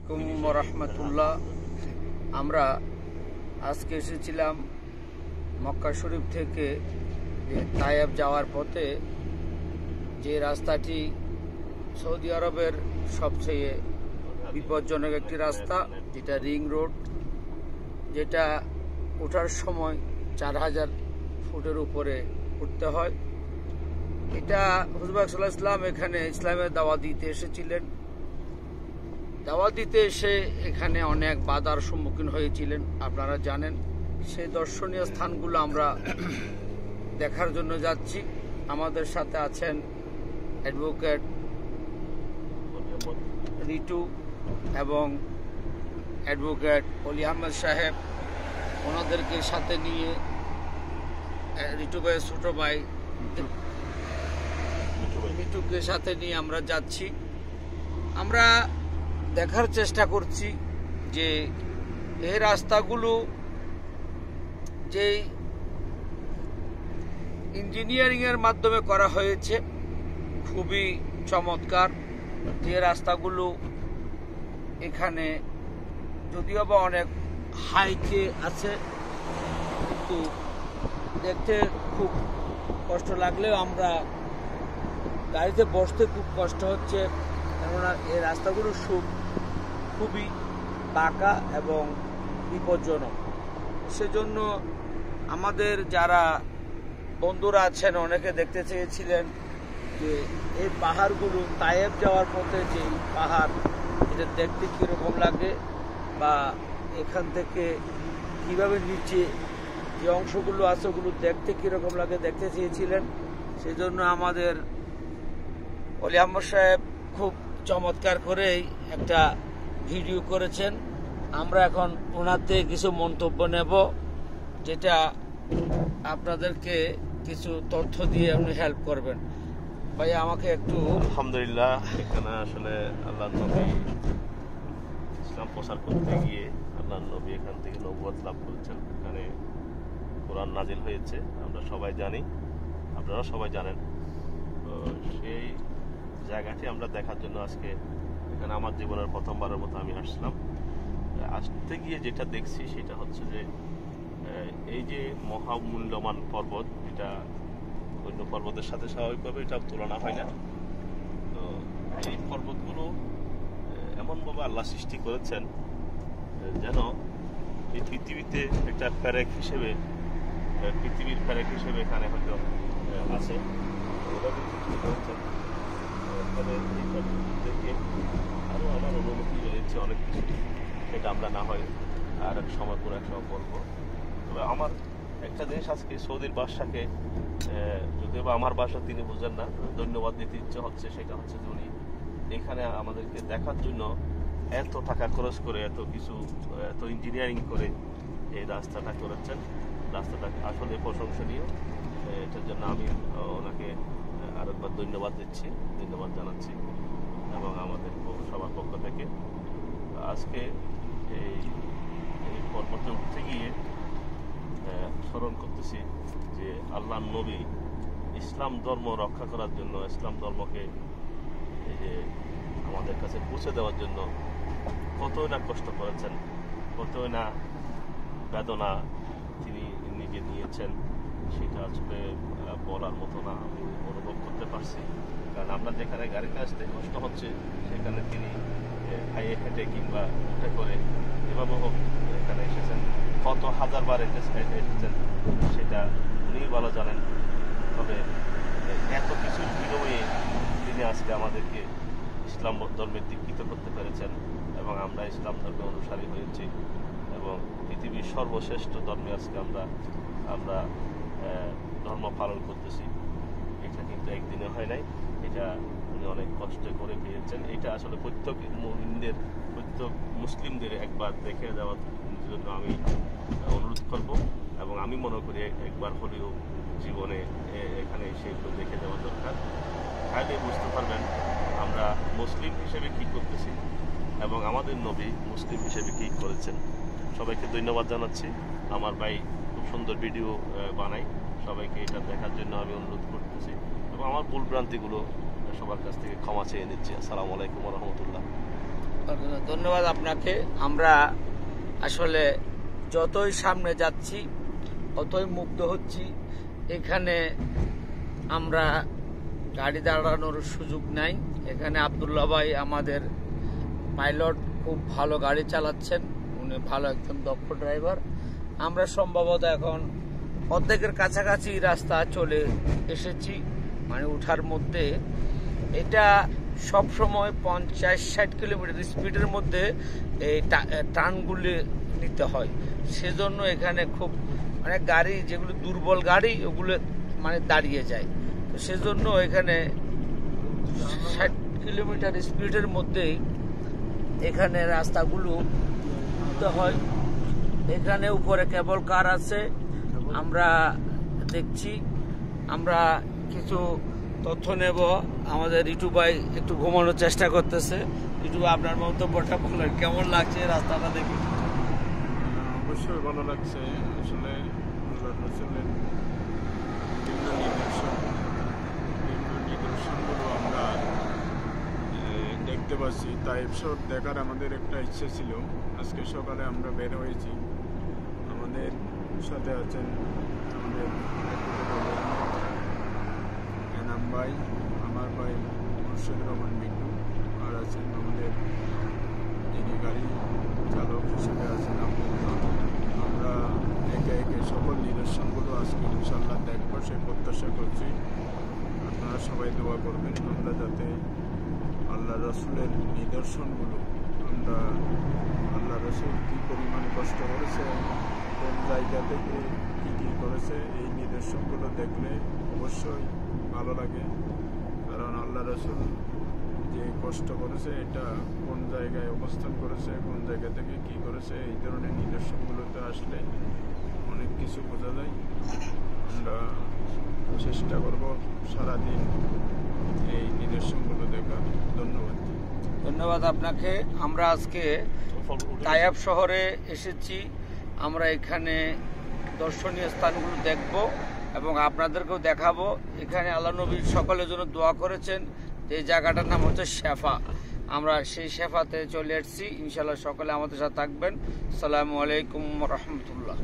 আলাইকুম ওয়া রাহমাতুল্লাহ। আমরা আজকে এসেছিলাম মক্কা শরীফ থেকে তায়েব যাওয়ার পথে যে রাস্তাটি সৌদি আরবের সবচেয়ে বিপজ্জনক একটি রাস্তা, যেটা রিং রোড, যেটা ওঠার সময় 4000 ফুটের উপরে উঠতে হয়। এটা হুজুর পাক সাল্লাল্লাহু আলাইহি ওয়াসাল্লাম এখানে ইসলামের দাওয়াত দিতে এসেছিলেন। দাওয়াত দিতে এসে এখানে অনেক বাধার সম্মুখীন হয়েছিলেন, আপনারা জানেন। সেই দর্শনীয় স্থানগুলো আমরা দেখার জন্য যাচ্ছি। আমাদের সাথে আছেন অ্যাডভোকেট রিটু এবং অ্যাডভোকেট অলি আহমেদ সাহেব। ওনাদেরকে সাথে নিয়ে রিটু ভাইয়ের ছোট ভাই মিটুকে সাথে নিয়ে আমরা যাচ্ছি। আমরা দেখার চেষ্টা করছি যে এই রাস্তাগুলো যে ইঞ্জিনিয়ারিংয়ের মাধ্যমে করা হয়েছে খুবই চমৎকার। যে রাস্তাগুলো এখানে যদিও বা অনেক হাইটে আছে, কিন্তু দেখতে খুব কষ্ট লাগলেও আমরা গাড়িতে বসতে খুব কষ্ট হচ্ছে, কেননা এই রাস্তাগুলো খুবই বাঁকা এবং বিপজ্জনক। সেজন্য আমাদের যারা বন্ধুরা আছেন অনেকে দেখতে চেয়েছিলেন যে এই পাহাড়গুলো তায়েব যাওয়ার পথে যে পাহাড়, এটা দেখতে কীরকম লাগে বা এখান থেকে কিভাবে নিচে যে অংশগুলো আছে ওগুলো দেখতে কীরকম লাগে দেখতে চেয়েছিলেন। সেজন্য আমাদের অলি আহমদ সাহেব খুব চমৎকার করেই একটা ভিডিও করেছেন। আমরা এখন ওনার থেকে কিছু মন্তব্য নেব, যেটা আপনাদেরকে কিছু তথ্য দিয়ে উনি হেল্প করবেন। ভাই আমাকে একটু। আলহামদুলিল্লাহ, এখানে আসলে আল্লাহ নবী ইসলাম প্রচার করতে গিয়ে আল্লাহ নবী এখান থেকে নবুয়ত লাভ করেছেন। এখানে কোরআন নাজিল হয়েছে, আমরা সবাই জানি, আপনারা সবাই জানেন। তো সেই জায়গাটি আমরা দেখার জন্য আজকে এখানে আমার জীবনের প্রথমবারের মতো আমি আসলাম। আসতে গিয়ে যেটা দেখছি সেটা হচ্ছে যে এই যে মহামূল্যবান পর্বত, এটা অন্য পর্বতের সাথে স্বাভাবিকভাবে এটা তুলনা হয় না। তো এই পর্বতগুলো এমনভাবে আল্লাহ সৃষ্টি করেছেন যেন এই পৃথিবীতে একটা প্যারেক হিসেবে, পৃথিবীর প্যারেক হিসেবে এখানে হয়তো আছে। এভাবে সৃষ্টি করেছেন। দেখে আরও আমার অনুমতি রয়েছে অনেক কিছু, সেটা আমরা না হয় আর এক সময় করে এক সময় বলবো। তবে আমার একটা জিনিস আজকে সৌদির বাদশাকে, যদিও বা আমার বাসা তিনি বুঝেন না, ধন্যবাদ দিতে ইচ্ছে হচ্ছে। সেটা হচ্ছে যে উনি এখানে আমাদেরকে দেখার জন্য এত টাকা খরচ করে, এত কিছু, এত ইঞ্জিনিয়ারিং করে এই রাস্তাটা করেছেন। রাস্তাটা আসলে প্রশংসনীয়। এটার জন্য আমি ওনাকে আরেকবার ধন্যবাদ জানাচ্ছি এবং আমাদের সবার পক্ষ থেকে। আজকে এই পর্বতে উঠতে গিয়ে স্মরণ করতেছি যে আল্লাহ নবী ইসলাম ধর্ম রক্ষা করার জন্য, ইসলাম ধর্মকে এই যে আমাদের কাছে পৌঁছে দেওয়ার জন্য কতই না কষ্ট করেছেন, কতই না বেদনা তিনি নিজে নিয়েছেন, সেটা আসলে বলার মতো না। আমি অনুভব করতে পারছি, কারণ আমরা যেখানে গাড়িতে আসতে কষ্ট হচ্ছে সেখানে তিনি খাইয়ে হেঁটে কিংবা উঠে করে এভাবে হোক এখানে এসেছেন। কত হাজারবার এসেছেন সেটা উনিই ভালো জানেন। তবে এত কিছু বিনিময়ে তিনি আজকে আমাদেরকে ইসলাম ধর্মে দীক্ষিত করতে পেরেছেন এবং আমরা ইসলাম ধর্মে অনুসারী হয়েছি এবং পৃথিবীর সর্বশ্রেষ্ঠ ধর্মে আজকে আমরা ধর্ম পালন করতেছি। এটা কিন্তু একদিনে হয় নাই, এটা উনি অনেক কষ্ট করে পেয়েছেন। এটা আসলে প্রত্যেক মুসলিমদের একবার দেখে যাওয়ার জন্য আমি অনুরোধ করব এবং আমি মনে করি একবার হলেও জীবনে এখানে সেগুলো দেখে যাওয়া দরকার। তাহলে বুঝতে পারবেন আমরা মুসলিম হিসেবে কী করতেছি এবং আমাদের নবী মুসলিম হিসেবে কী করেছেন। সবাইকে ধন্যবাদ জানাচ্ছি। আমার ভাই খুব সুন্দর ভিডিও বানাই, সবাইকে এটা দেখার জন্য আমি অনুরোধ করতেছি এবং আমার ভুল ভ্রান্তিগুলো সবার কাছ থেকে ক্ষমা চেয়ে নিচ্ছি। আসসালামু আলাইকুম ওয়া রাহমাতুল্লাহ। ধন্যবাদ আপনাকে। আমরা আসলে যতই সামনে যাচ্ছি ততই মুগ্ধ হচ্ছি। এখানে আমরা গাড়ি দাঁড়ানোর সুযোগ নাই। এখানে আব্দুল্লাহ ভাই আমাদের পাইলট, খুব ভালো গাড়ি চালাচ্ছেন, উনি ভালো একজন দক্ষ ড্রাইভার। আমরা সম্ভবত এখন অর্ধেকের কাছাকাছি রাস্তা চলে এসেছি, মানে উঠার মধ্যে। এটা সব সময় 50-60 কিলোমিটার স্পিডের মধ্যে এই টার্নগুলি নিতে হয়। সেজন্য এখানে খুব মানে গাড়ি যেগুলো দুর্বল গাড়ি ওগুলো মানে দাঁড়িয়ে যায়। তো সেজন্য এখানে 60 কিলোমিটার স্পিডের মধ্যেই এখানে রাস্তাগুলো নিতে হয়। এখানে উপরে কেবল কার আছে আমরা দেখছি। আমরা কিছু তথ্য নেব। আমাদের রিটু ভাই একটু ঘুমানোর চেষ্টা করতেছে। রিটু, আপনার মন্তব্যটা বলেন, কেমন লাগছে রাস্তাটা দেখে? অবশ্যই ভালো লাগছে। আসলে আল্লাহর রাসূলের বিভিন্ন নিদর্শনগুলো আমরা দেখতে পাচ্ছি। তাইফ শহর দেখার আমাদের একটা ইচ্ছে ছিল। আজকে সকালে আমরা বের হয়েছি। আমাদের সাথে আছেন আমাদের এনাম ভাই, আমার ভাই মুর্শিদ রহমান বিট্টু, আর আছেন আমাদের যিনি গাড়ি চালক হিসেবে আছেন আব্দুল্লাহ। আমরা একে একে সকল নিদর্শনগুলো আজকে ইনশাল্লাহ দেখবো, সে প্রত্যাশা করছি। আপনারা সবাই দোয়া করবেন আমরা যাতে আল্লাহ রসুলের নিদর্শনগুলো, আমরা আল্লাহ রসুল কী পরিমাণ কষ্ট করেছে, কোন জায়গা থেকে কী কী করেছে, এই নিদর্শনগুলো দেখলে অবশ্যই ভালো লাগে। কারণ আল্লাহ রসুল যে কষ্ট করেছে, এটা কোন জায়গায় অবস্থান করেছে, কোন জায়গা থেকে কি করেছে, এই ধরনের নিদর্শনগুলোতে আসলে অনেক কিছু বোঝা যায়। আমরা চেষ্টা করব সারাদিন এই নিদর্শনগুলো দেখার। ধন্যবাদ। ধন্যবাদ আপনাকে। আমরা আজকে তায়েব শহরে এসেছি। আমরা এখানে দর্শনীয় স্থানগুলো দেখব এবং আপনাদেরকেও দেখাবো। এখানে আল্লাহ নবী সকলের জন্য দোয়া করেছেন। এই জায়গাটার নাম হচ্ছে শেফা। আমরা সেই শেফাতে চলে এসেছি। ইনশাআল্লাহ সকলে আমাদের সাথে থাকবেন। আসসালামু আলাইকুম রহমতুল্লাহ।